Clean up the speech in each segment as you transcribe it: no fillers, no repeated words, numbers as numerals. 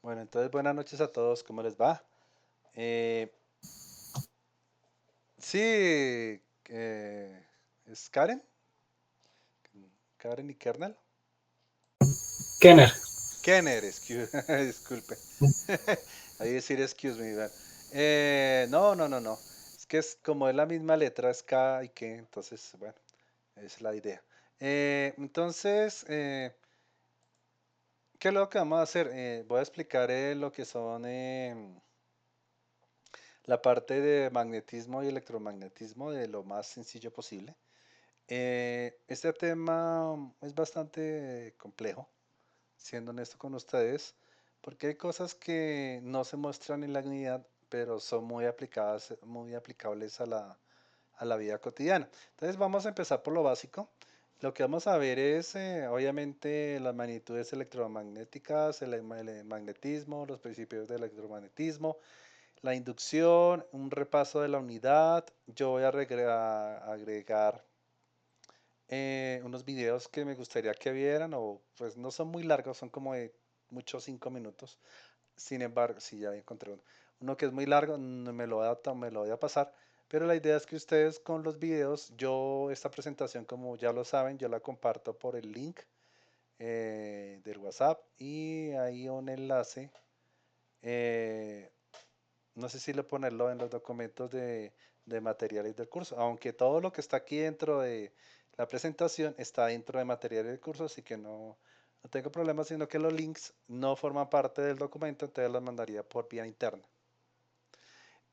Bueno, entonces buenas noches a todos, ¿cómo les va? Eh, sí, es Karen, Karen y Kernel. Kenner. Kenner, disculpe. Ahí decir excuse me. Bueno. No. Es que es como es la misma letra, es K y K, entonces, bueno, es la idea. ¿Qué es lo que vamos a hacer? Voy a explicar lo que son la parte de magnetismo y electromagnetismo de lo más sencillo posible. Este tema es bastante complejo, siendo honesto con ustedes, porque hay cosas que no se muestran en la unidad, pero son muy aplicadas, muy aplicables a la vida cotidiana. Entonces vamos a empezar por lo básico. Lo que vamos a ver es, obviamente, las magnitudes electromagnéticas, el magnetismo, los principios del electromagnetismo, la inducción, un repaso de la unidad. Yo voy a agregar unos videos que me gustaría que vieran, o pues no son muy largos, son como de muchos 5 minutos. Sin embargo, sí, ya encontré uno. Uno que es muy largo, no me lo voy me lo voy a pasar, pero la idea es que ustedes con los videos, yo esta presentación, como ya lo saben, yo la comparto por el link del WhatsApp y hay un enlace. eh, no sé si le ponerlo en los documentos de materiales del curso, aunque todo lo que está aquí dentro de la presentación está dentro de materiales del curso, así que no tengo problema, sino que los links no forman parte del documento, entonces los mandaría por vía interna.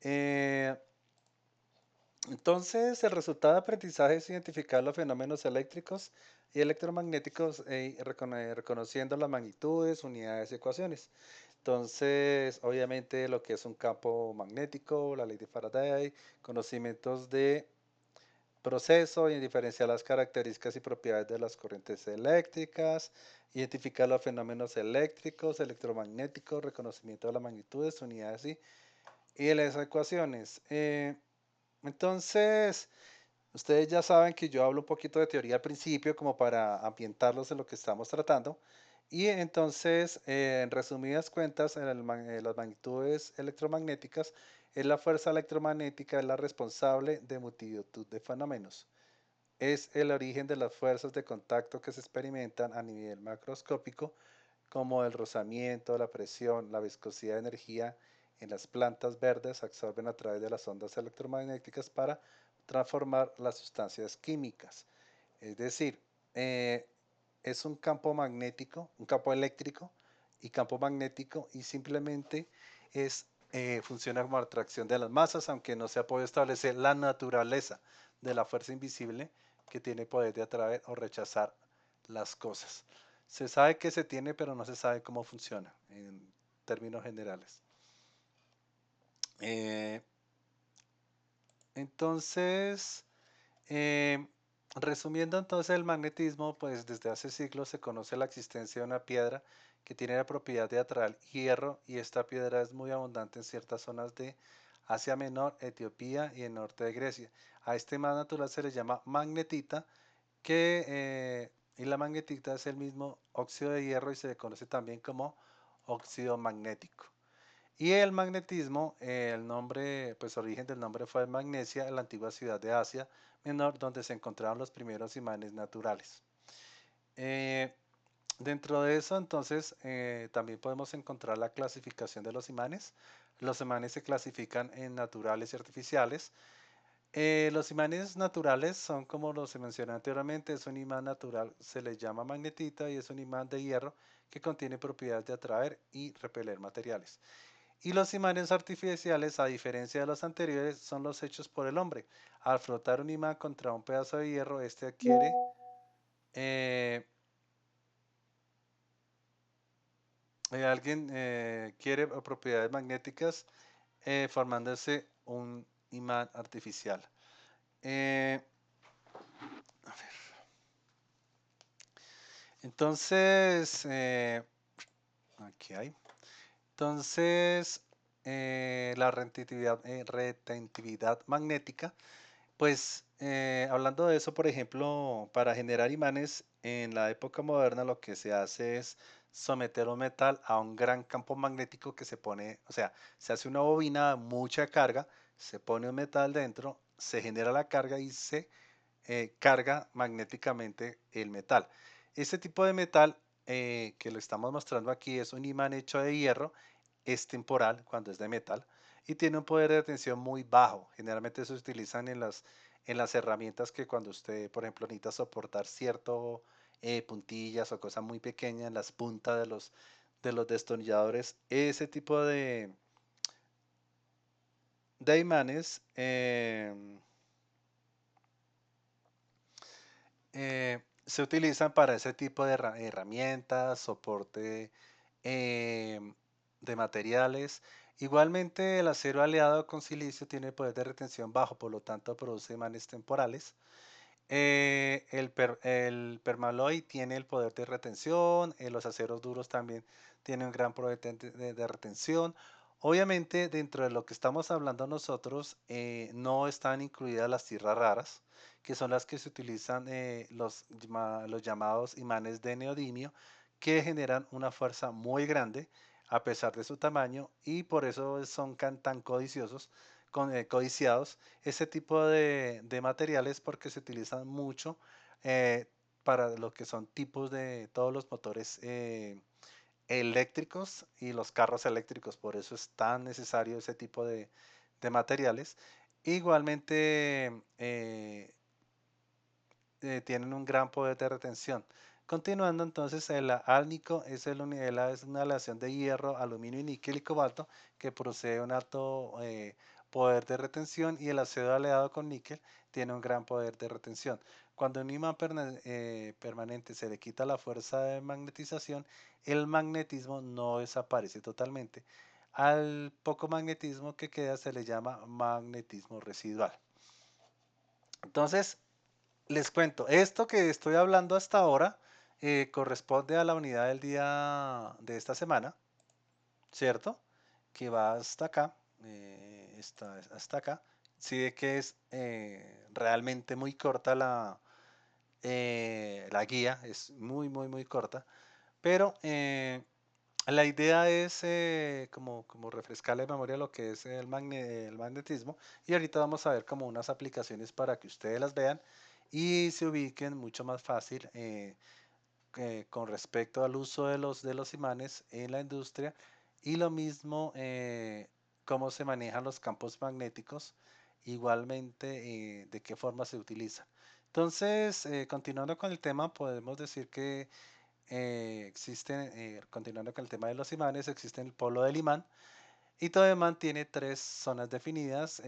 Eh, entonces, el resultado de aprendizaje es identificar los fenómenos eléctricos y electromagnéticos reconociendo las magnitudes, unidades y ecuaciones. Entonces, obviamente lo que es un campo magnético, la ley de Faraday, conocimientos de proceso y diferenciar las características y propiedades de las corrientes eléctricas, identificar los fenómenos eléctricos, electromagnéticos, reconocimiento de las magnitudes, unidades y de las ecuaciones. Entonces, ustedes ya saben que yo hablo un poquito de teoría al principio como para ambientarlos en lo que estamos tratando. Y entonces, en resumidas cuentas, las magnitudes electromagnéticas es la fuerza electromagnética, es la responsable de multitud de fenómenos. Es el origen de las fuerzas de contacto que se experimentan a nivel macroscópico, como el rozamiento, la presión, la viscosidad de energía en las plantas verdes absorben a través de las ondas electromagnéticas para transformar las sustancias químicas. Es decir, eh, es un campo magnético, un campo eléctrico y campo magnético y simplemente funciona como atracción de las masas, aunque no se ha podido establecer la naturaleza de la fuerza invisible que tiene poder de atraer o rechazar las cosas. Se sabe que se tiene, pero no se sabe cómo funciona en términos generales. Eh, entonces, eh, resumiendo entonces el magnetismo, pues desde hace siglos se conoce la existencia de una piedra que tiene la propiedad de atraer hierro y esta piedra es muy abundante en ciertas zonas de Asia Menor, Etiopía y el norte de Grecia. A este más natural se le llama magnetita, y la magnetita es el mismo óxido de hierro y se le conoce también como óxido magnético. Y el magnetismo, el nombre, pues origen del nombre fue Magnesia, en la antigua ciudad de Asia Menor, donde se encontraron los primeros imanes naturales. Eh, Dentro de eso, entonces, también podemos encontrar la clasificación de los imanes. Los imanes se clasifican en naturales y artificiales. Los imanes naturales son como los se mencionó anteriormente, es un imán natural, se le llama magnetita y es un imán de hierro que contiene propiedades de atraer y repeler materiales. Y los imanes artificiales, a diferencia de los anteriores, son los hechos por el hombre. Al frotar un imán contra un pedazo de hierro, este adquiere, alguien quiere propiedades magnéticas, formándose un imán artificial. Eh, entonces, aquí hay. Entonces, la retentividad magnética. Pues hablando de eso, por ejemplo, para generar imanes en la época moderna lo que se hace es someter un metal a un gran campo magnético que se pone, o sea, se hace una bobina de mucha carga, se pone un metal dentro, se genera la carga y se carga magnéticamente el metal. Este tipo de metal que lo estamos mostrando aquí es un imán hecho de hierro, es temporal cuando es de metal y tiene un poder de tensión muy bajo. Generalmente se utilizan en las herramientas que cuando usted, por ejemplo, necesita soportar cierto puntillas o cosas muy pequeñas en las puntas de los destornilladores, ese tipo de imanes se utilizan para ese tipo de herramientas, soporte em, de materiales. Igualmente, el acero aliado con silicio tiene poder de retención bajo, por lo tanto produce imanes temporales. El permaloy tiene el poder de retención, los aceros duros también tienen un gran poder de retención. Obviamente, dentro de lo que estamos hablando nosotros, no están incluidas las tierras raras, que son las que se utilizan los llamados imanes de neodimio, que generan una fuerza muy grande a pesar de su tamaño y por eso son tan codiciosos, codiciados ese tipo de materiales porque se utilizan mucho eh, para lo que son tipos de todos los motores eléctricos y los carros eléctricos. Por eso es tan necesario ese tipo de materiales. Igualmente tienen un gran poder de retención. Continuando entonces, el álnico es una aleación de hierro, aluminio y níquel y cobalto que posee un alto poder de retención y el ácido aleado con níquel tiene un gran poder de retención. Cuando a un imán permanente se le quita la fuerza de magnetización, el magnetismo no desaparece totalmente. Al poco magnetismo que queda se le llama magnetismo residual. Entonces, les cuento, esto que estoy hablando hasta ahora corresponde a la unidad del día de esta semana, ¿cierto? Que va hasta acá, hasta acá. Sí, de que es realmente muy corta la guía, es muy corta, pero la idea es como refrescarle la memoria lo que es el magnetismo y ahorita vamos a ver como unas aplicaciones para que ustedes las vean y se ubiquen mucho más fácil con respecto al uso de los imanes en la industria y lo mismo cómo se manejan los campos magnéticos, igualmente de qué forma se utiliza. Entonces, continuando con el tema, podemos decir que continuando con el tema de los imanes, existe el polo del imán y todo imán tiene tres zonas definidas.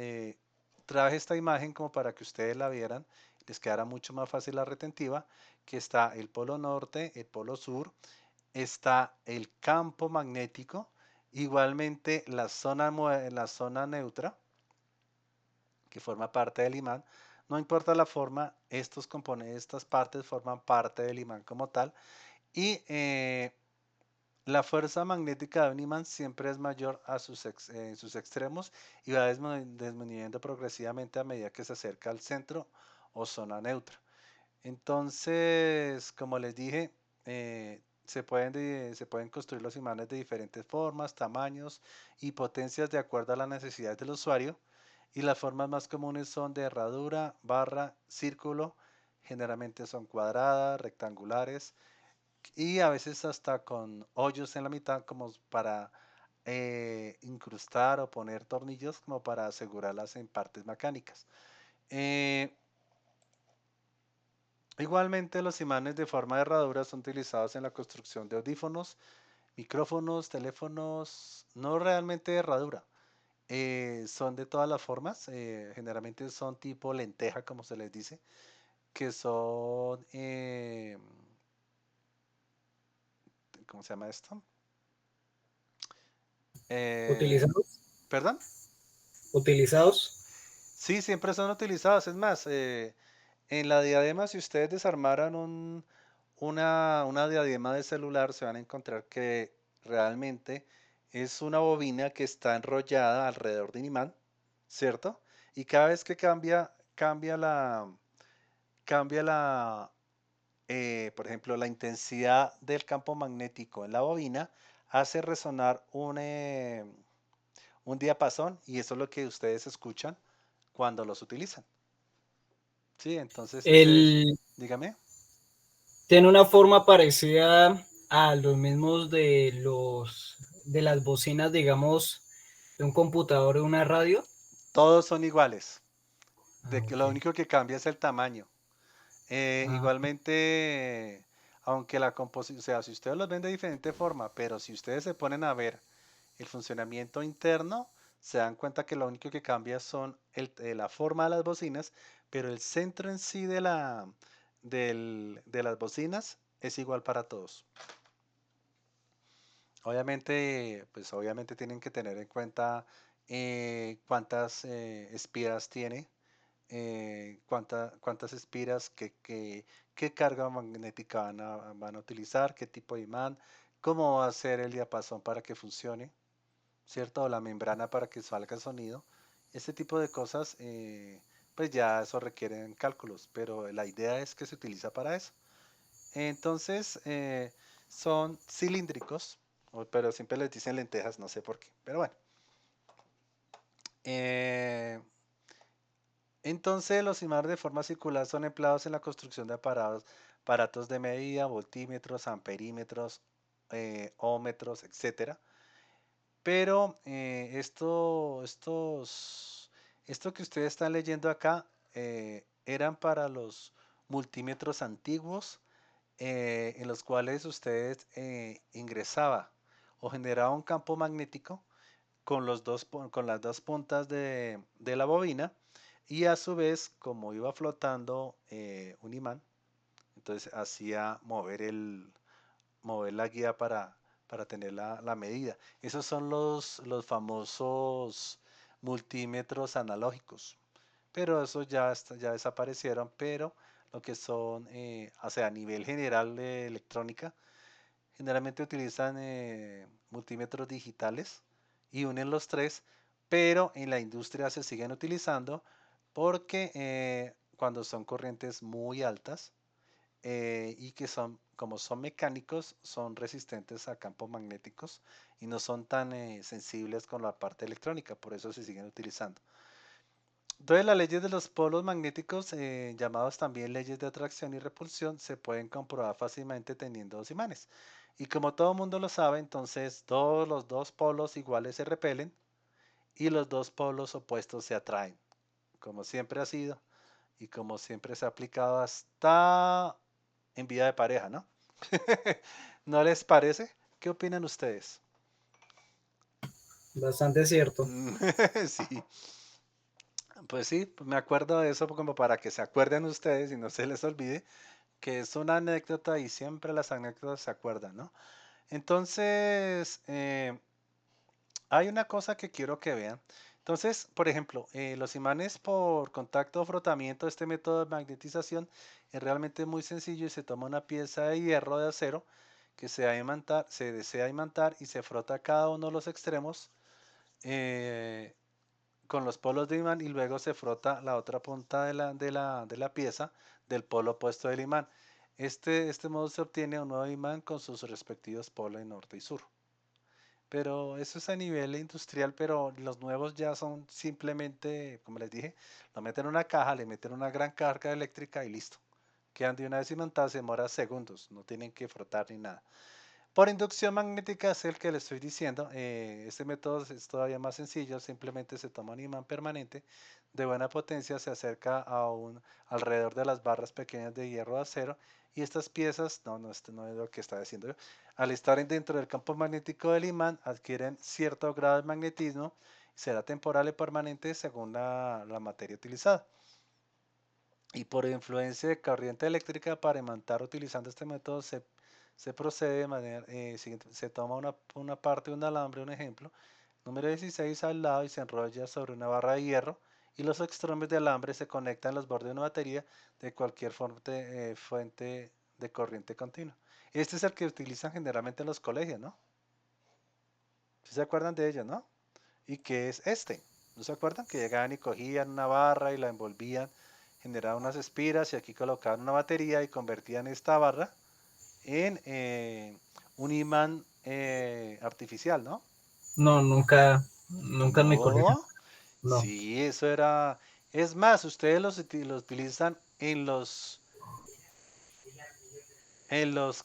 Traje esta imagen como para que ustedes la vieran, les quedara mucho más fácil la retentiva, que está el polo norte, el polo sur, está el campo magnético, igualmente la zona neutra, que forma parte del imán. No importa la forma, estos componentes, estas partes forman parte del imán como tal. Y la fuerza magnética de un imán siempre es mayor en sus extremos y va disminuyendo progresivamente a medida que se acerca al centro o zona neutra. Entonces, como les dije, se pueden construir los imanes de diferentes formas, tamaños y potencias de acuerdo a las necesidades del usuario. Y las formas más comunes son de herradura, barra, círculo, generalmente son cuadradas, rectangulares y a veces hasta con hoyos en la mitad como para incrustar o poner tornillos como para asegurarlas en partes mecánicas. Eh, Igualmente los imanes de forma de herradura son utilizados en la construcción de audífonos, micrófonos, teléfonos, no realmente de herradura. Son de todas las formas, generalmente son tipo lenteja como se les dice, que son, ¿cómo se llama esto? Eh, ¿Utilizados? ¿Perdón? ¿Utilizados? Sí, siempre son utilizados. Es más, en la diadema, si ustedes desarmaran una diadema de celular, se van a encontrar que realmente es una bobina que está enrollada alrededor de un imán, ¿cierto? Y cada vez que cambia la por ejemplo, la intensidad del campo magnético en la bobina hace resonar un diapasón y eso es lo que ustedes escuchan cuando los utilizan. Sí, entonces ese es, El, dígame. tiene una forma parecida a los mismos de las bocinas, digamos, de un computador o una radio. Todos son iguales. Ah, De que ok. lo único que cambia es el tamaño. Ah, Igualmente, aunque la composición, o sea, si ustedes los ven de diferente forma, pero si ustedes se ponen a ver el funcionamiento interno, se dan cuenta que lo único que cambia son la forma de las bocinas, pero el centro en sí de las bocinas es igual para todos. Obviamente, pues obviamente tienen que tener en cuenta cuántas espiras tiene, cuántas espiras, qué carga magnética van a utilizar, qué tipo de imán, cómo va a ser el diapasón para que funcione, ¿cierto? O la membrana para que salga el sonido. Este tipo de cosas, pues ya eso requieren cálculos, pero la idea es que se utiliza para eso. Entonces, son cilíndricos, pero siempre les dicen lentejas, no sé por qué, pero bueno. Eh, entonces, los imanes de forma circular son empleados en la construcción de aparatos de medida, voltímetros, amperímetros, ómetros, etcétera. Pero esto que ustedes están leyendo acá eran para los multímetros antiguos en los cuales ustedes ingresaba o generaba un campo magnético con las dos puntas de la bobina y a su vez, como iba flotando un imán, entonces hacía mover la guía para tener la medida. Esos son los famosos multímetros analógicos, pero esos ya desaparecieron, pero lo que son, o sea, a nivel general de electrónica, generalmente utilizan multímetros digitales y unen los tres, pero en la industria se siguen utilizando porque cuando son corrientes muy altas y que son, como son mecánicos, son resistentes a campos magnéticos y no son tan sensibles con la parte electrónica, por eso se siguen utilizando. Entonces, las leyes de los polos magnéticos, llamados también leyes de atracción y repulsión, se pueden comprobar fácilmente teniendo dos imanes. Y como todo el mundo lo sabe, entonces todos los dos polos iguales se repelen y los dos polos opuestos se atraen, como siempre ha sido y como siempre se ha aplicado hasta en vida de pareja, ¿no? ¿No les parece? ¿Qué opinan ustedes? bastante cierto. Sí. Pues sí, pues me acuerdo de eso como para que se acuerden ustedes y no se les olvide que es una anécdota y siempre las anécdotas se acuerdan, ¿no? Entonces, hay una cosa que quiero que vean. Entonces, por ejemplo, los imanes por contacto o frotamiento, este método de magnetización es realmente muy sencillo y se toma una pieza de hierro de acero que se desea imantar y se frota cada uno de los extremos eh, con los polos de imán y luego se frota la otra punta de la pieza del polo opuesto del imán. Este modo se obtiene un nuevo imán con sus respectivos polos en norte y sur. Pero eso es a nivel industrial, pero los nuevos ya son simplemente, como les dije, lo meten en una caja, le meten una gran carga eléctrica y listo. Quedan de una vez imantados, se demora segundos, no tienen que frotar ni nada. Por inducción magnética es el que le estoy diciendo. Este método es todavía más sencillo. Simplemente se toma un imán permanente de buena potencia, se acerca alrededor de las barras pequeñas de hierro de acero y estas piezas, no, esto no es lo que está diciendo yo, al estar dentro del campo magnético del imán adquieren cierto grado de magnetismo, será temporal y permanente según la materia utilizada. Y por influencia de corriente eléctrica para imantar utilizando este método se procede de manera siguiente. Se toma una parte de un alambre, un ejemplo, número 16 al lado y se enrolla sobre una barra de hierro y los extremos de alambre se conectan a los bordes de una batería de cualquier fuente de corriente continua. Este es el que utilizan generalmente en los colegios, ¿no? ¿Sí se acuerdan de ellos, no? ¿Y qué es este? ¿No se acuerdan? Que llegaban y cogían una barra y la envolvían generaban unas espiras y aquí colocaban una batería y convertían esta barra en un imán artificial, ¿no? No, nunca en mi colegio, No, no. sí, eso era. Es más, ustedes los utilizan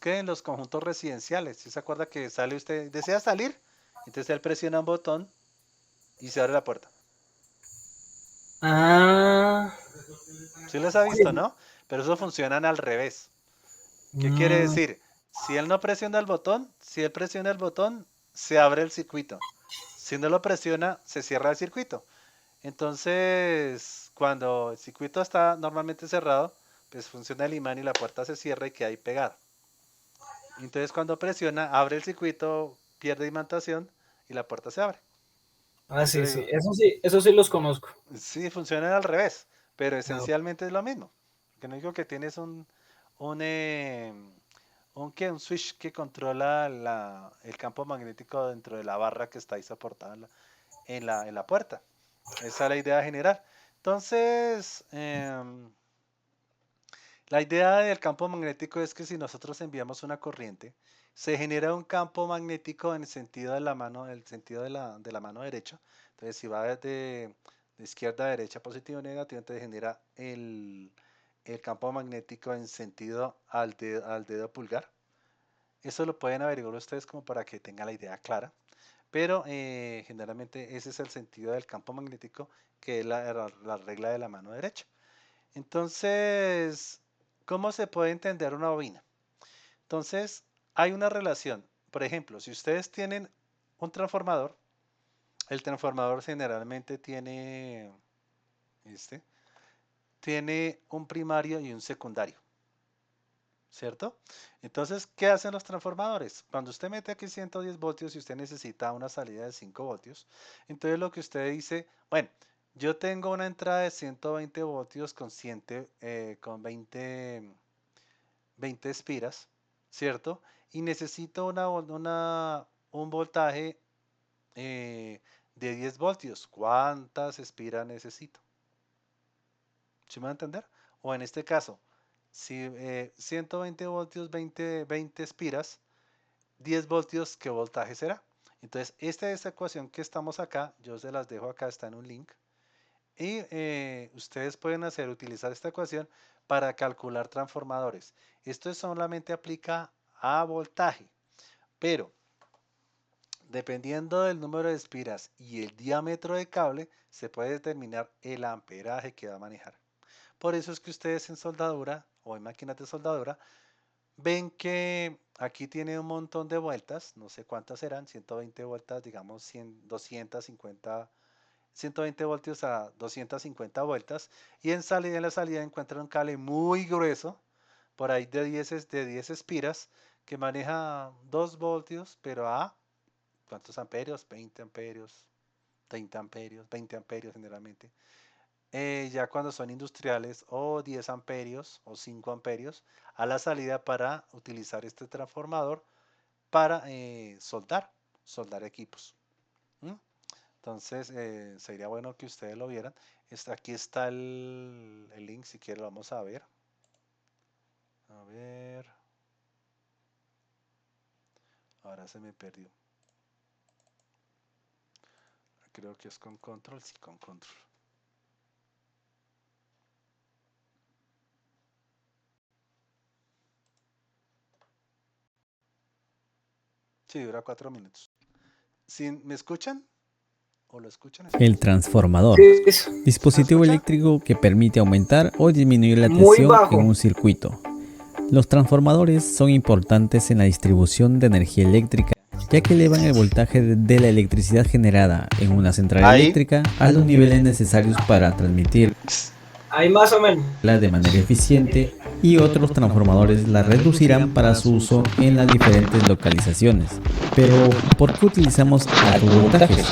¿qué? En los conjuntos residenciales. ¿Sí se acuerda que sale usted, desea salir? Entonces él presiona un botón y se abre la puerta. Ah, Sí los ha visto, sí. ¿no? Pero eso funcionan al revés. ¿Qué quiere Mm, decir? Si él no presiona el botón, si él presiona el botón, se abre el circuito. Si no lo presiona, se cierra el circuito. Entonces, cuando el circuito está normalmente cerrado, pues funciona el imán y la puerta se cierra y queda ahí pegada. Entonces, cuando presiona, abre el circuito, pierde imantación y la puerta se abre. Por eso sí, le digo, sí, eso sí los conozco. sí, funcionan al revés, pero Ah, esencialmente es lo mismo. Que no digo que tienes un, eh, un switch que controla el campo magnético dentro de la barra que está ahí soportada en la puerta. Esa es la idea general. Entonces, la idea del campo magnético es que si nosotros enviamos una corriente, se genera un campo magnético en el sentido de la mano, el sentido de la mano derecha. Entonces, si va de izquierda a derecha, positivo o negativo, entonces genera el campo magnético en sentido al dedo pulgar. Eso lo pueden averiguar ustedes como para que tengan la idea clara. Pero generalmente ese es el sentido del campo magnético, que es la regla de la mano derecha. Entonces, ¿cómo se puede entender una bobina? Entonces, hay una relación. Por ejemplo, si ustedes tienen un transformador, el transformador generalmente este, tiene un primario y un secundario, ¿cierto? Entonces, ¿qué hacen los transformadores? Cuando usted mete aquí 110 voltios y usted necesita una salida de 5 voltios, entonces lo que usted dice, bueno, yo tengo una entrada de 120 voltios con 20 espiras, ¿cierto? Y necesito un voltaje de 10 voltios. ¿Cuántas espiras necesito? ¿Sí me va a entender? O en este caso, si 120 voltios, 20 espiras, 10 voltios, ¿qué voltaje será? Entonces, esta ecuación que estamos acá, yo se las dejo acá, está en un link. Y ustedes pueden utilizar esta ecuación para calcular transformadores. Esto solamente aplica a voltaje, pero dependiendo del número de espiras y el diámetro de cable, se puede determinar el amperaje que va a manejar. Por eso es que ustedes en soldadura o en máquinas de soldadura ven que aquí tiene un montón de vueltas, no sé cuántas serán, 120 vueltas, digamos 100, 250, 120 voltios a 250 vueltas, y en la salida encuentran un cable muy grueso, por ahí de 10 espiras, que maneja 2 voltios, pero a ¿cuántos amperios? 20 amperios, 30 amperios, 20 amperios generalmente. Ya cuando son industriales, o 10 amperios o 5 amperios a la salida para utilizar este transformador para soldar equipos. ¿Mm? Entonces, sería bueno que ustedes lo vieran. Aquí está el link, si quieren lo vamos a ver. A ver, ahora se me perdió. Creo que es con control, sí, con control. Sí, dura 4 minutos. ¿Me escuchan? ¿O lo escuchan? El Esperen. transformador, sí, es ¿Se dispositivo escucha? eléctrico que permite aumentar o disminuir la muy tensión en bajo. un circuito. Los transformadores son importantes en la distribución de energía eléctrica, ya que elevan el voltaje de la electricidad generada en una central Ahí. eléctrica a los niveles necesarios para transmitirla Ahí más o menos. de manera eficiente, y otros transformadores la reducirán para su uso en las diferentes localizaciones. Pero, ¿por qué utilizamos altos voltajes?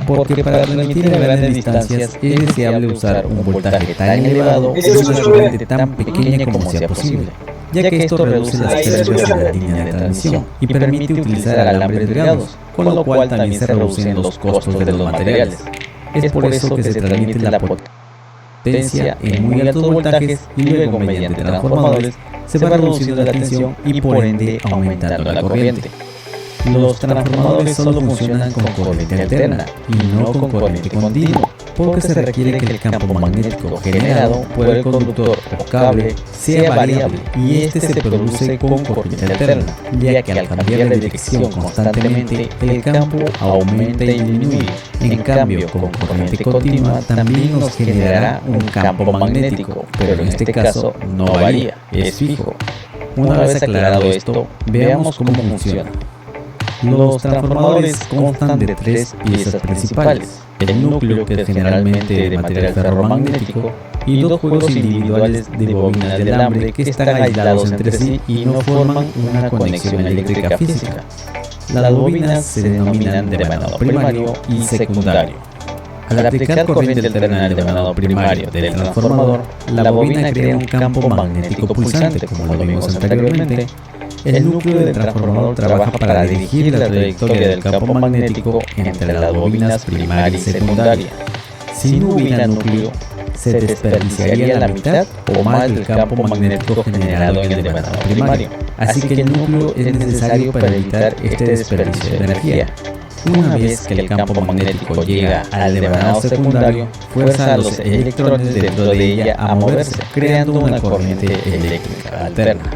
Porque para transmitir a grandes distancias es deseable usar un voltaje tan elevado y una corriente tan pequeña como sea posible, ya que esto reduce las pérdidas en la línea de transmisión y permite utilizar alambres delgados, con lo cual también se reducen los costos de los materiales. Es por eso que se transmite la potencia potencia en muy altos voltajes y luego mediante transformadores se va reduciendo la tensión y por ende aumentando la corriente. Los transformadores solo funcionan con corriente alterna y no con corriente continua, porque se requiere que el campo magnético generado por el conductor o cable sea variable y este se produce con corriente alterna, ya que al cambiar de dirección constantemente el campo aumenta y disminuye. En cambio, con corriente continua también nos generará un campo magnético, pero en este caso no varía, es fijo. Una vez aclarado esto, veamos cómo funciona. Los transformadores constan de tres piezas principales: el núcleo, que es generalmente de material ferromagnético, y dos juegos individuales de bobinas de alambre que están aislados entre sí y no forman una conexión eléctrica física. Las bobinas se denominan devanado primario y secundario. Al aplicar corriente alterna al devanado primario del transformador, la bobina crea un campo magnético pulsante, como lo vimos anteriormente. El núcleo del transformador trabaja para dirigir la trayectoria del campo magnético entre las bobinas primaria y secundaria. Si no hubiera núcleo, se desperdiciaría la mitad o más del campo magnético generado en el devanado primario. Así que el núcleo es necesario para evitar este desperdicio de energía. Una vez que el campo magnético llega al devanado secundario, fuerza a los electrones dentro de ella a moverse, creando una corriente eléctrica alterna.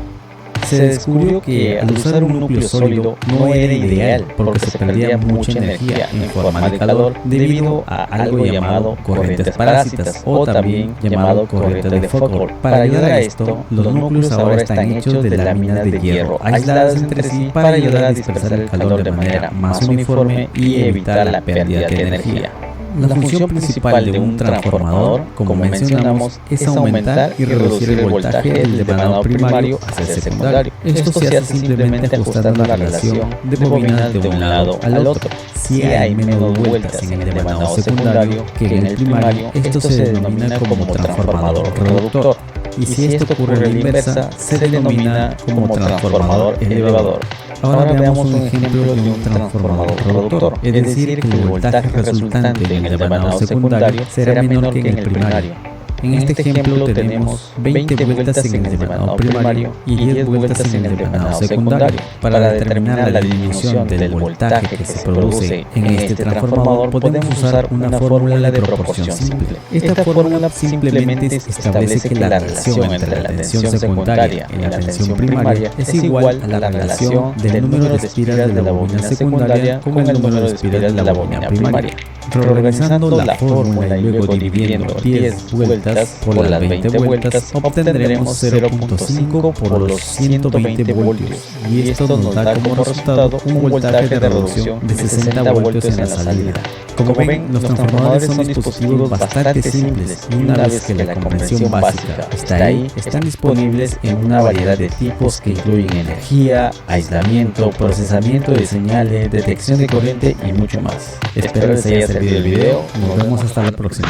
Se descubrió que al usar un núcleo sólido no era ideal porque se perdía mucha energía en forma de calor debido a algo llamado corrientes parásitas o también llamado corriente de Foucault. Para ayudar a esto, los núcleos ahora están hechos de láminas de hierro aisladas entre sí para ayudar a dispersar el calor de manera más uniforme y evitar la pérdida de energía. La función principal de un transformador, como mencionamos, es aumentar y reducir el voltaje del devanado primario hacia el secundario. Esto se hace simplemente ajustando la relación de bobinas de un lado al otro. Si hay menos vueltas en el devanado secundario que en el primario, esto se denomina como transformador reductor. Y si esto ocurre a la inversa, se denomina como transformador elevador. Ahora veamos un ejemplo de un transformador reductor, es decir, que el voltaje resultante en el devanado secundario será menor que en el primario. En este ejemplo tenemos 20 vueltas en el devanado primario y 10 vueltas en el devanado secundario. Para determinar la disminución del voltaje que se produce en este transformador podemos usar una fórmula de proporción simple. Esta fórmula simplemente establece que la relación entre la tensión secundaria y la tensión primaria es igual a la relación del número de espiras de la bobina secundaria con el número de espiras de la bobina primaria. Reorganizando la fórmula y luego dividiendo 10 vueltas por las 20 vueltas, obtendremos 0.5 por los 120 voltios, y esto nos da como resultado un voltaje de reducción de 60 voltios en la salida. Como ven, los transformadores son dispositivos bastante simples y una vez que la comprensión básica está ahí, están disponibles en una variedad de tipos que incluyen energía, aislamiento, procesamiento de señales, detección de corriente y mucho más. Espero les haya servido el video, nos vemos hasta la próxima.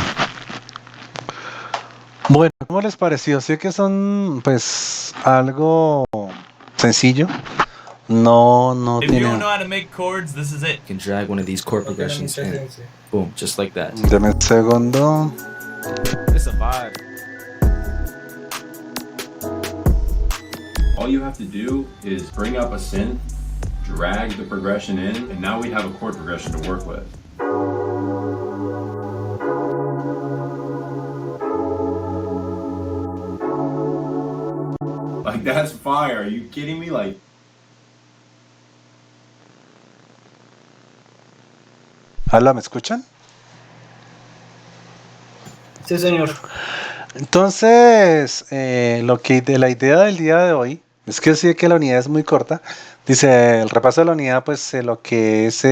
Bueno, ¿cómo les pareció? Sé que son pues algo sencillo. No If you tiene. don't know how to make chords, this is it. You can drag one of these chord progressions in. Boom, just like that. Deme un segundo. It's a vibe. All you have to do is bring up a synth, drag the progression in, and now we have a chord progression to work with. Like, that's fire. Are you kidding me? Like, Hola, ¿me escuchan? Sí, señor. Entonces, la idea del día de hoy es que sí que la unidad es muy corta. Dice el repaso de la unidad, pues lo que es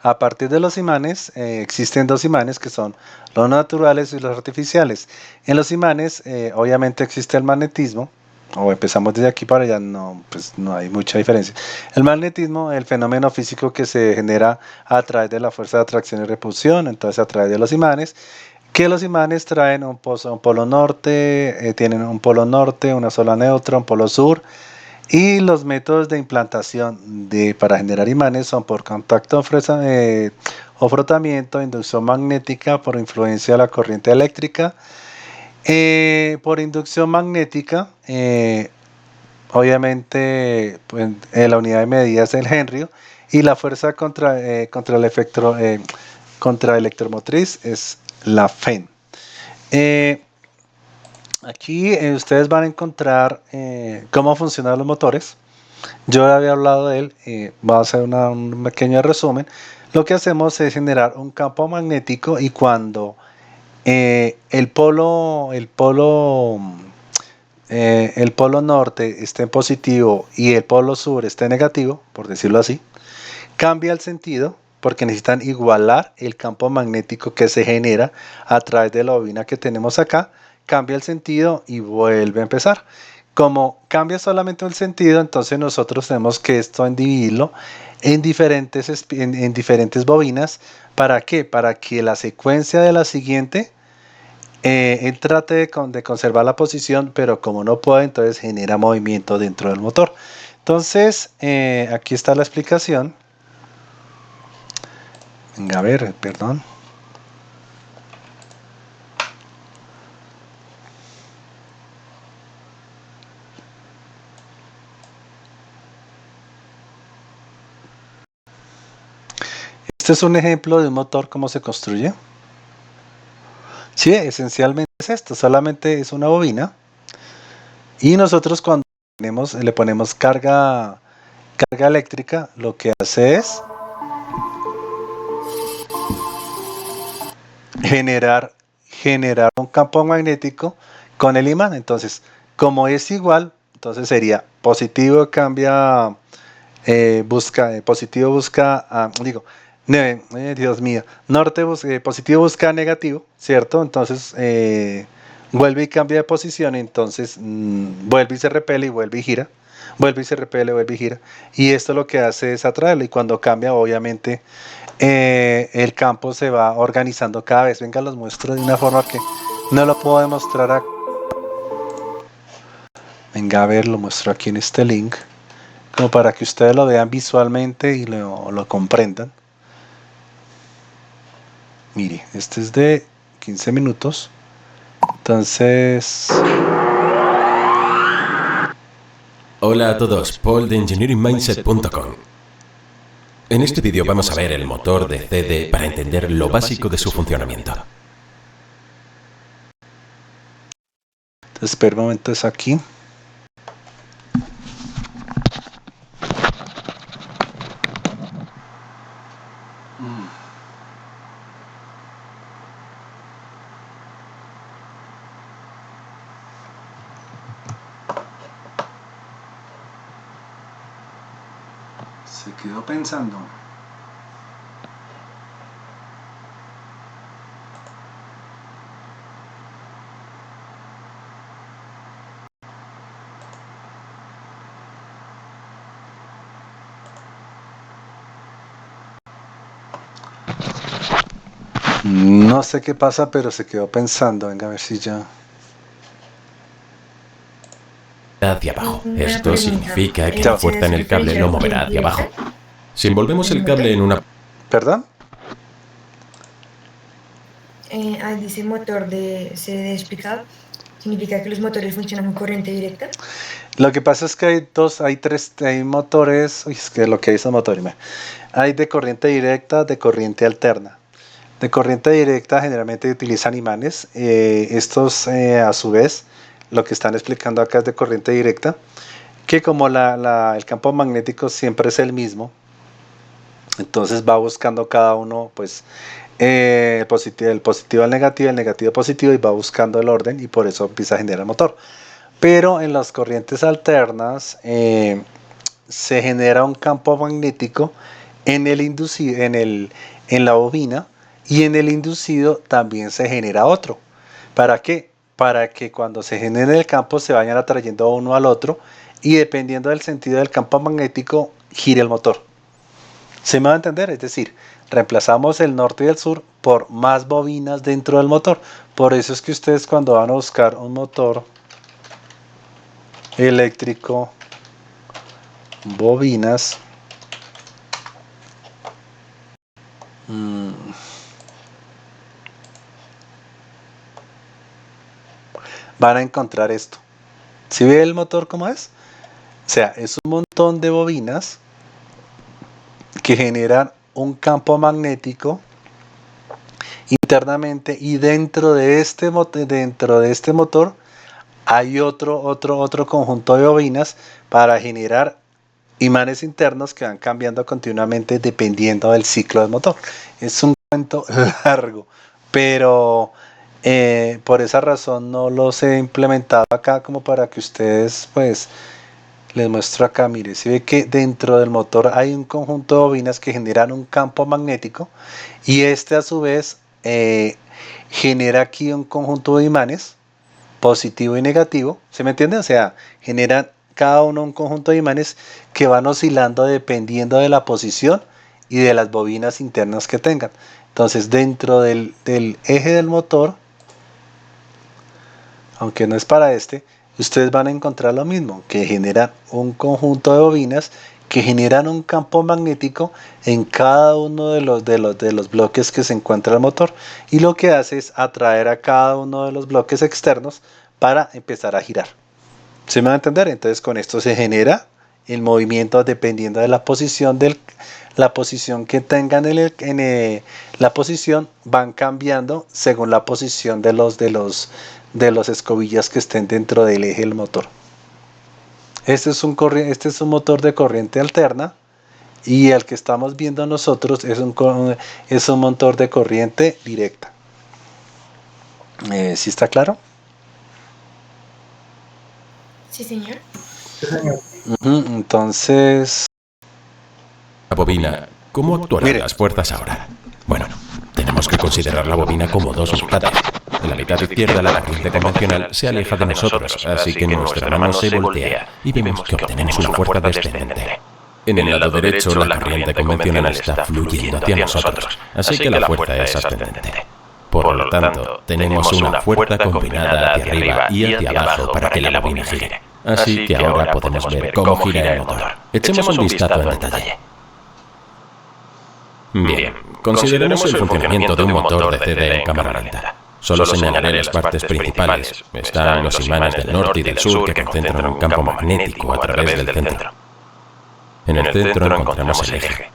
a partir de los imanes, existen dos imanes que son los naturales y los artificiales. En los imanes, obviamente existe el magnetismo, o empezamos desde aquí para allá, pues no hay mucha diferencia. El magnetismo, el fenómeno físico que se genera a través de la fuerza de atracción y repulsión, entonces a través de los imanes, que los imanes traen un polo norte, tienen un polo norte, una sola neutra, un polo sur, y los métodos de implantación para generar imanes son por contacto o frotamiento, inducción magnética por influencia de la corriente eléctrica. Por inducción magnética, obviamente pues, la unidad de medida es el Henry y la fuerza contra electromotriz es la Fenn. Aquí ustedes van a encontrar cómo funcionan los motores. Yo ya había hablado de él, voy a hacer un pequeño resumen. Lo que hacemos es generar un campo magnético y cuando el polo norte esté en positivo y el polo sur esté en negativo, por decirlo así, cambia el sentido porque necesitan igualar el campo magnético que se genera a través de la bobina que tenemos acá, cambia el sentido y vuelve a empezar. Como cambia solamente el sentido, entonces nosotros tenemos que dividirlo en diferentes bobinas. ¿Para qué? Para que la secuencia de la siguiente él trate de conservar la posición, pero como no puede, entonces genera movimiento dentro del motor. Entonces, aquí está la explicación. Venga, a ver, perdón. Este es un ejemplo de un motor, cómo se construye. Sí, esencialmente es esto, solamente es una bobina. Y nosotros cuando le ponemos carga eléctrica, lo que hace es generar un campo magnético con el imán. Entonces, como es igual, entonces sería positivo cambia, positivo busca, Dios mío, positivo busca negativo, ¿cierto? Entonces, vuelve y cambia de posición, entonces vuelve y se repele y vuelve y gira, vuelve y se repele, vuelve y gira, y esto lo que hace es atraerlo, y cuando cambia, obviamente, el campo se va organizando cada vez. Venga, los muestro de una forma que no lo puedo demostrar acá. Venga, a ver, lo muestro aquí en este link, como para que ustedes lo vean visualmente y lo comprendan. Mire, este es de 15 minutos. Entonces... Hola a todos, Paul de EngineeringMindset.com. En este vídeo vamos a ver el motor de CD para entender lo básico de su funcionamiento. Entonces, espera un momento, es aquí. Se quedó pensando. No sé qué pasa, pero se quedó pensando. Venga, a ver si ya... Hacia abajo. Esto significa que la fuerza en el cable lo moverá hacia abajo. Si envolvemos el cable en una... ¿Perdón? Dice motor de CD despicado. ¿Significa que los motores funcionan con corriente directa? Lo que pasa es que hay motores... Uy, es que lo que hay son motores. Hay de corriente directa, de corriente alterna. De corriente directa generalmente utilizan imanes. Estos a su vez, lo que están explicando acá es de corriente directa, que como el campo magnético siempre es el mismo, entonces va buscando cada uno pues el positivo al negativo, el negativo al positivo, y va buscando el orden, y por eso empieza a generar el motor. Pero en las corrientes alternas se genera un campo magnético en la bobina, y en el inducido también se genera otro. ¿Para qué? Para que cuando se genere el campo se vayan atrayendo uno al otro, y dependiendo del sentido del campo magnético gire el motor. ¿Se me va a entender? Es decir, reemplazamos el norte y el sur por más bobinas dentro del motor. Por eso es que ustedes cuando van a buscar un motor eléctrico, bobinas, van a encontrar esto. ¿Sí ve el motor cómo es? O sea, es un montón de bobinas que generan un campo magnético internamente, y dentro de este motor hay otro conjunto de bobinas para generar imanes internos que van cambiando continuamente dependiendo del ciclo del motor. Es un cuento largo, pero por esa razón no los he implementado acá, como para que ustedes, pues, les muestro acá. Mire, si ve que dentro del motor hay un conjunto de bobinas que generan un campo magnético, y este a su vez genera aquí un conjunto de imanes positivo y negativo. ¿Se me entiende? O sea, generan cada uno un conjunto de imanes que van oscilando dependiendo de la posición y de las bobinas internas que tengan. Entonces, dentro del eje del motor, aunque no es para este, ustedes van a encontrar lo mismo, que generan un conjunto de bobinas que generan un campo magnético en cada uno de los bloques que se encuentra el motor, y lo que hace es atraer a cada uno de los bloques externos para empezar a girar. ¿Se me va a entender? Entonces, con esto se genera el movimiento dependiendo de la posición que tengan la posición, van cambiando según la posición de los escobillas que estén dentro del eje del motor. Este es un motor de corriente alterna, y el que estamos viendo nosotros es un motor de corriente directa. ¿Sí está claro? Sí, señor. Entonces, La bobina, ¿cómo actuarán las fuerzas ahora? Bueno, tenemos que considerar la bobina como dos mitades. En la mitad izquierda la corriente convencional se aleja de nosotros, así que nuestra mano se voltea y vemos que obtenemos una fuerza descendente. En el lado derecho la corriente convencional está fluyendo hacia nosotros, así que la fuerza es ascendente. Por lo tanto, tenemos una fuerza combinada hacia arriba y hacia abajo para que la bobina gire. Así que ahora podemos ver cómo gira el motor. Echemos un vistazo en detalle. Bien, consideremos el funcionamiento de un motor de CD en cámara lenta. Solo señalaré las partes principales. Están los imanes del norte y del sur que concentran un campo magnético a través del centro. En el centro encontramos el eje.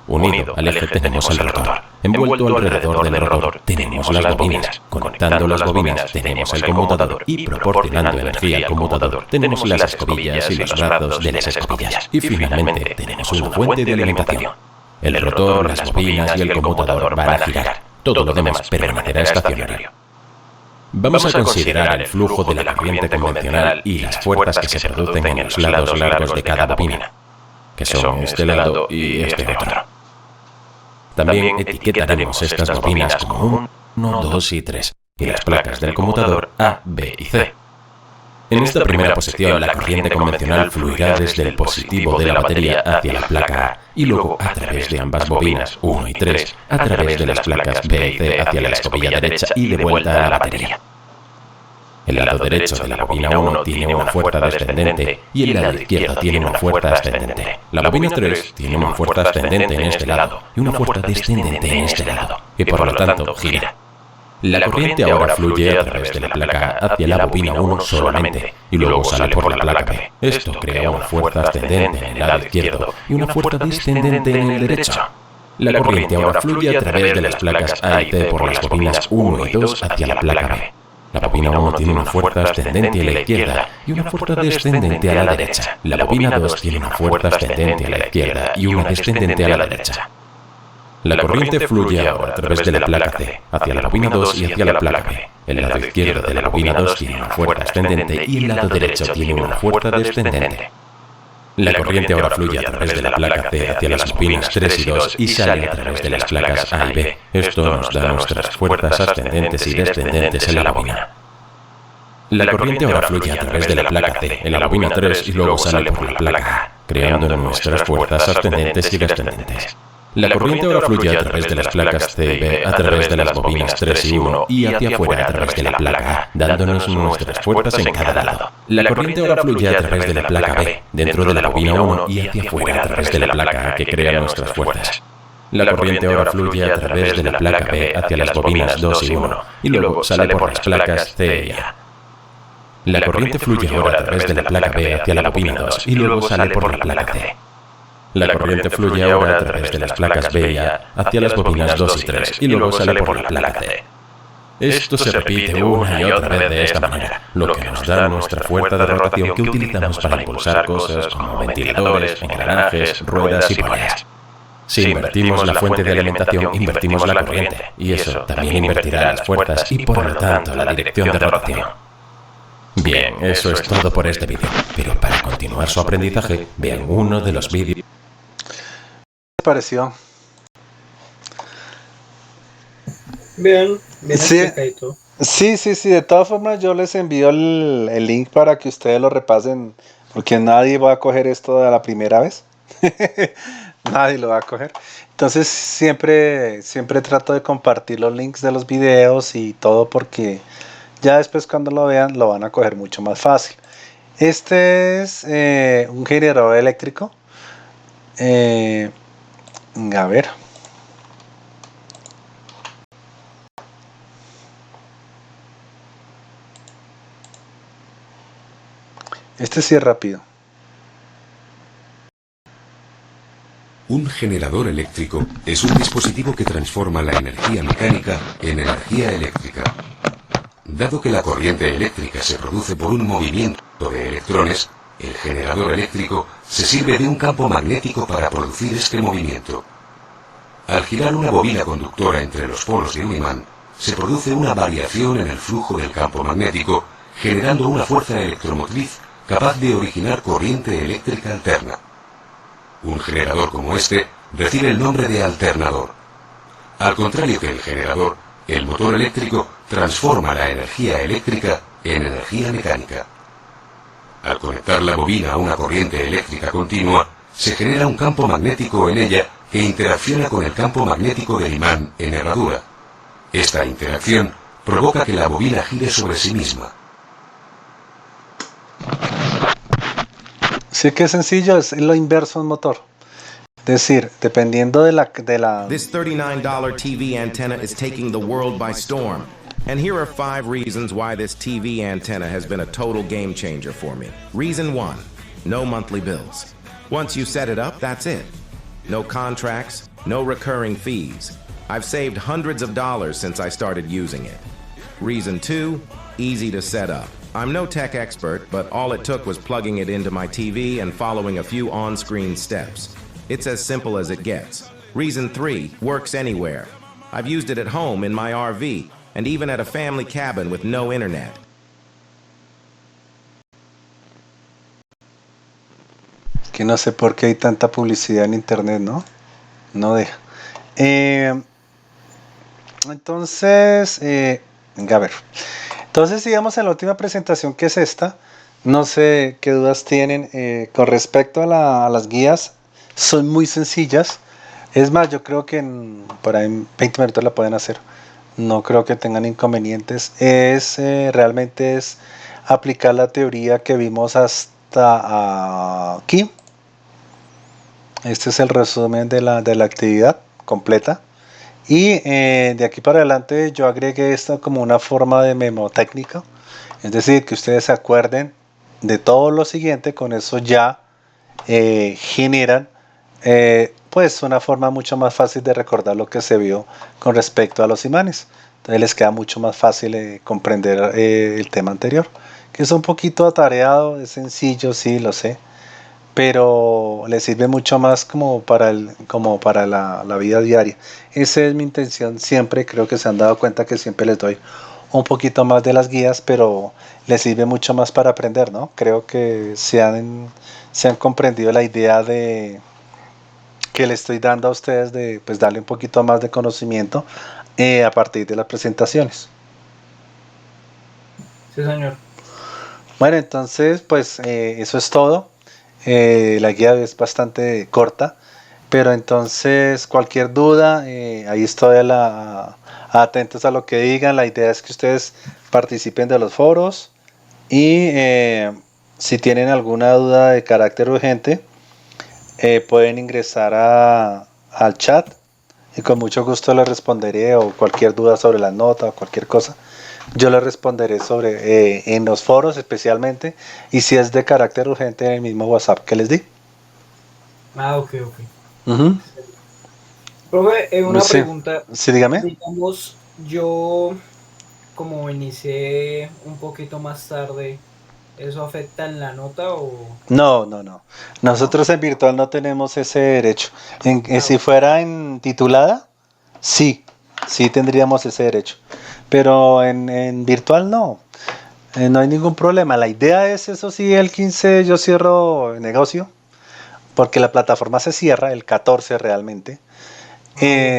Unido al eje tenemos el rotor. Envuelto alrededor del rotor tenemos las bobinas. Conectando las bobinas tenemos el conmutador, y proporcionando energía al conmutador tenemos las escobillas y los brazos de las escobillas. Y finalmente tenemos una fuente de alimentación. El rotor, las bobinas y el conmutador van a girar. Todo lo demás permanecerá estacionario. Vamos a considerar el flujo de la corriente convencional y las fuerzas que se producen en los lados largos de cada bobina, que son este lado y este otro. También etiquetaremos estas bobinas como 1, 2 y 3, y las placas del conmutador A, B y C. En esta primera posición, la corriente convencional fluirá desde el positivo de la batería hacia la placa A, y luego a través de ambas bobinas 1 y 3, a través de las placas B y C hacia la escobilla derecha y de vuelta a la batería. El lado derecho de la bobina 1 tiene una fuerza descendente y el lado izquierdo tiene una fuerza ascendente. La bobina 3 tiene una fuerza ascendente en este lado y una fuerza descendente en este lado, y por lo tanto gira. La corriente ahora fluye a través de la placa A hacia la bobina 1 solamente, y luego sale por la placa B. Esto crea una fuerza ascendente en el lado izquierdo y una fuerza descendente en el derecho. La corriente ahora fluye a través de las placas A y C por las bobinas 1 y 2 hacia la placa B. La bobina 1 tiene una fuerza ascendente a la izquierda y una fuerza descendente a la derecha. La bobina 2 tiene una fuerza ascendente a la izquierda y una descendente a la derecha. La corriente fluye ahora a través de la placa C, hacia la bobina 2 y hacia la placa B. El lado izquierdo de la bobina 2 tiene una fuerza ascendente y el lado derecho tiene una fuerza descendente. La corriente ahora fluye a través de la placa C hacia las bobinas 3 y 2 y sale a través de las placas A y B. Esto nos da nuestras fuerzas ascendentes y descendentes en la bobina. La corriente ahora fluye a través de la placa C en la bobina 3 y luego sale por la placa A, creando nuestras fuerzas ascendentes y descendentes. La corriente ahora fluye a través de las placas C y B a través de las bobinas 3 y 1 y hacia afuera a través de la placa A, dándonos nuestras fuerzas en cada lado. La corriente ahora fluye a través de la placa B, dentro de la bobina 1 y hacia afuera a través de la placa A, que crea nuestras fuerzas. La corriente ahora fluye a través de la placa B hacia las bobinas 2 y 1, y luego sale por las placas C y A. La corriente fluye ahora a través de la placa B hacia la bobina 2, y luego sale por la placa C. La corriente fluye ahora a través de las placas B y A hacia las bobinas 2 y 3, y luego sale por la placa C. Esto se repite una y otra vez de esta manera, lo que nos da nuestra fuerza de rotación que utilizamos para impulsar cosas como ventiladores, engranajes, ruedas y poleas. Si invertimos la fuente de alimentación, invertimos la corriente, y eso también invertirá las fuerzas y por lo tanto la dirección de rotación. Bien, eso es todo por este vídeo, pero para continuar su aprendizaje, vean uno de los vídeos. ¿Qué te pareció? Bien Sí. explicadito. Sí, de todas formas yo les envío el link para que ustedes lo repasen, porque nadie va a coger esto a la primera vez. Nadie lo va a coger. Entonces siempre trato de compartir los links de los videos y todo, porque ya después cuando lo vean lo van a coger mucho más fácil. Este es un generador eléctrico. A ver. Este sí es rápido. Un generador eléctrico es un dispositivo que transforma la energía mecánica en energía eléctrica. Dado que la corriente eléctrica se produce por un movimiento de electrones, el generador eléctrico se sirve de un campo magnético para producir este movimiento. Al girar una bobina conductora entre los polos de un imán, se produce una variación en el flujo del campo magnético, generando una fuerza electromotriz capaz de originar corriente eléctrica alterna. Un generador como este recibe el nombre de alternador. Al contrario que el generador, el motor eléctrico transforma la energía eléctrica en energía mecánica. Al conectar la bobina a una corriente eléctrica continua, se genera un campo magnético en ella que interacciona con el campo magnético del imán en herradura. Esta interacción provoca que la bobina gire sobre sí misma. Sí que es sencillo, es lo inverso a un motor. Es decir, dependiendo de la... This $39 TV antenna is taking the world by storm. And here are 5 reasons why this TV antenna has been a total game changer for me. Reason 1, no monthly bills. Once you set it up, that's it. No contracts, no recurring fees. I've saved hundreds of dollars since I started using it. Reason 2, easy to set up. I'm no tech expert, but all it took was plugging it into my TV and following a few on-screen steps. It's as simple as it gets. Reason 3, works anywhere. I've used it at home, in my RV, and even at a family cabin with no internet. Que no sé por qué hay tanta publicidad en internet, ¿no? No deja. Entonces, venga a ver. Entonces sigamos en la última presentación, que es esta. No sé qué dudas tienen con respecto a las guías. Son muy sencillas. Es más, yo creo que por ahí en 20 minutos la pueden hacer. No creo que tengan inconvenientes. Realmente es aplicar la teoría que vimos hasta aquí. Este es el resumen de la actividad completa. Y de aquí para adelante yo agregué esto como una forma de memotécnica. Es decir, que ustedes se acuerden de todo lo siguiente. Con eso ya generan pues una forma mucho más fácil de recordar lo que se vio con respecto a los imanes. Entonces les queda mucho más fácil comprender el tema anterior, que es un poquito atareado, es sencillo, sí, lo sé, pero les sirve mucho más como para la vida diaria. Esa es mi intención siempre. Creo que se han dado cuenta que siempre les doy un poquito más de las guías, pero les sirve mucho más para aprender, ¿no? Creo que se han comprendido la idea de que le estoy dando a ustedes de pues darle un poquito más de conocimiento a partir de las presentaciones. Sí, señor. Bueno, entonces pues eso es todo. La guía es bastante corta, pero entonces cualquier duda, ahí estoy atentos a lo que digan. La idea es que ustedes participen de los foros y si tienen alguna duda de carácter urgente, pueden ingresar al chat y con mucho gusto le responderé, o cualquier duda sobre la nota o cualquier cosa. Yo le responderé sobre en los foros especialmente, y si es de carácter urgente en el mismo WhatsApp que les di. Ok. Profe, una Sí. pregunta. Sí, dígame. Digamos, yo como inicié un poquito más tarde, ¿eso afecta en la nota o...? No. Nosotros en virtual no tenemos ese derecho. Si fuera en titulada, sí tendríamos ese derecho. Pero en virtual no. No hay ningún problema. La idea es, eso sí, el 15 yo cierro el negocio, porque la plataforma se cierra el 14 realmente.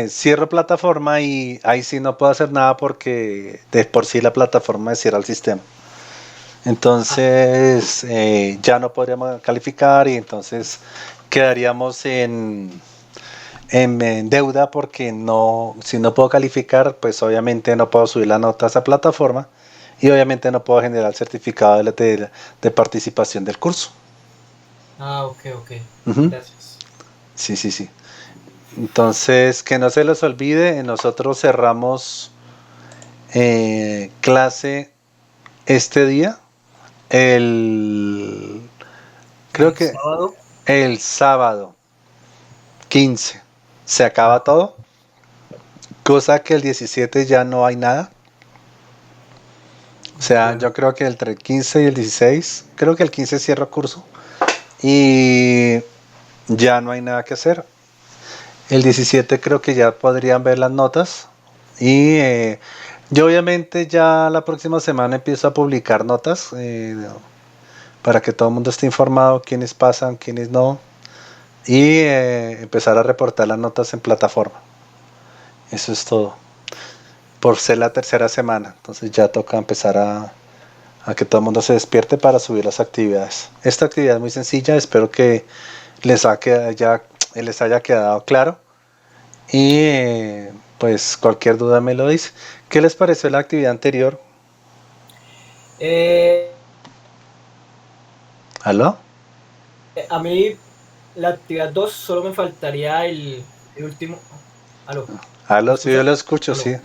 Cierro plataforma y ahí sí no puedo hacer nada porque de por sí la plataforma cierra el sistema. Entonces ya no podríamos calificar y entonces quedaríamos en deuda, porque si no puedo calificar, pues obviamente no puedo subir la nota a esa plataforma y obviamente no puedo generar el certificado de participación del curso. Ok. Gracias. Sí. Entonces, que no se les olvide, nosotros cerramos clase este día, creo que ¿Sábado? el sábado 15 se acaba todo, cosa que el 17 ya no hay nada. O sea, yo creo que entre el 15 y el 16, creo que el 15 cierra curso y ya no hay nada que hacer. El 17 creo que ya podrían ver las notas y yo obviamente ya la próxima semana empiezo a publicar notas para que todo el mundo esté informado, quiénes pasan, quiénes no, y empezar a reportar las notas en plataforma. Eso es todo. Por ser la tercera semana, entonces ya toca empezar a que todo el mundo se despierte para subir las actividades. Esta actividad es muy sencilla, espero que les haya quedado claro. Y pues cualquier duda me lo dice. ¿Qué les pareció la actividad anterior? ¿Aló? A mí, la actividad 2 solo me faltaría el último. ¿Aló? ¿Aló? Sí, yo lo escucho, ¿Aló? sí.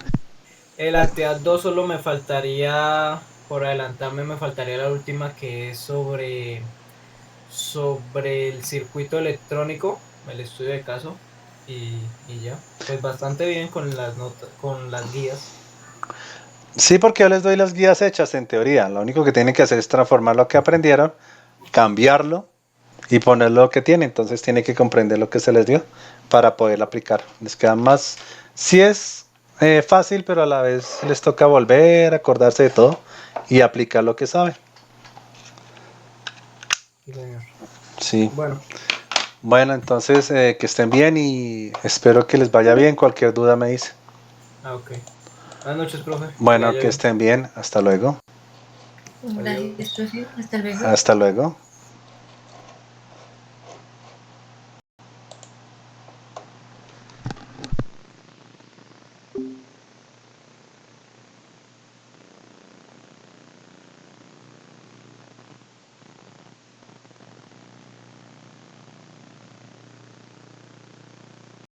La actividad 2 solo me faltaría, por adelantarme, me faltaría la última, que es sobre el circuito electrónico, el estudio de caso, y ya. Pues bastante bien con las notas, con las guías. Sí, porque yo les doy las guías hechas en teoría. Lo único que tienen que hacer es transformar lo que aprendieron, cambiarlo y poner lo que tienen. Entonces tienen que comprender lo que se les dio para poder aplicar. Les queda más. Sí es fácil, pero a la vez les toca volver, acordarse de todo y aplicar lo que saben. Sí, señor. Sí. Bueno, entonces que estén bien y espero que les vaya bien. Cualquier duda me dice. ok. Buenas noches, profe. Bueno, que estén bien. Hasta luego. Gracias, profe. Hasta luego. Hasta luego.